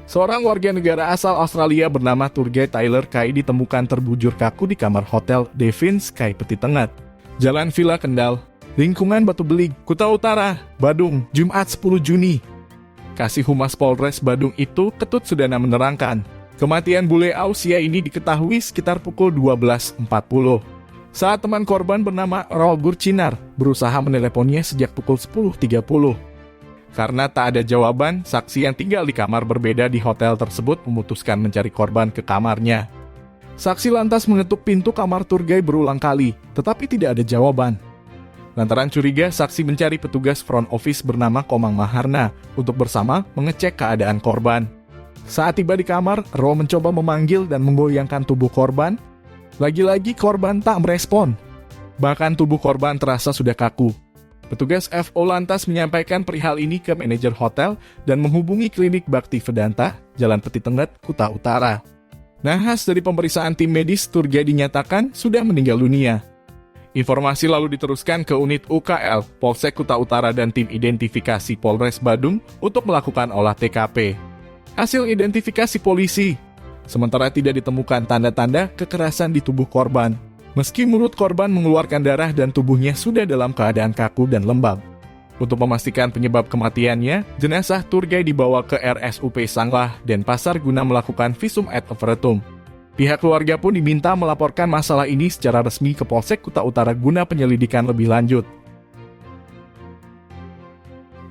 Seorang warga negara asal Australia bernama Turgai Tyler Kai ditemukan terbujur kaku di kamar hotel Devin Sky Peti Tengah, Jalan Villa Kendal, lingkungan Batu Beling, Kuta Utara, Badung, Jumat 10 Juni. Kasih Humas Polres Badung itu, Ketut Sudana, menerangkan, kematian bule Ausia ini diketahui sekitar pukul 12.40. Saat teman korban bernama Rogur Cinar berusaha meneleponnya sejak pukul 10.30. Karena tak ada jawaban, saksi yang tinggal di kamar berbeda di hotel tersebut memutuskan mencari korban ke kamarnya. Saksi lantas mengetuk pintu kamar Turgai berulang kali, tetapi tidak ada jawaban. Lantaran curiga, saksi mencari petugas front office bernama Komang Maharna untuk bersama mengecek keadaan korban. Saat tiba di kamar, Ro mencoba memanggil dan menggoyangkan tubuh korban. Lagi-lagi korban tak merespon. Bahkan tubuh korban terasa sudah kaku. Petugas FO lantas menyampaikan perihal ini ke manajer hotel dan menghubungi klinik Bakti Vedanta, Jalan Peti Tengah, Kuta Utara. Nahas dari pemeriksaan tim medis, Turgai dinyatakan sudah meninggal dunia. Informasi lalu diteruskan ke unit UKL, Polsek Kuta Utara dan tim identifikasi Polres Badung untuk melakukan olah TKP. Hasil identifikasi polisi, sementara tidak ditemukan tanda-tanda kekerasan di tubuh korban. Meski mulut korban mengeluarkan darah dan tubuhnya sudah dalam keadaan kaku dan lembab. Untuk memastikan penyebab kematiannya, jenazah Turgai dibawa ke RSUP Sanglah, Denpasar guna melakukan visum et repertum. Pihak keluarga pun diminta melaporkan masalah ini secara resmi ke Polsek Kuta Utara guna penyelidikan lebih lanjut.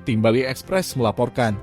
Tim Bali Express melaporkan.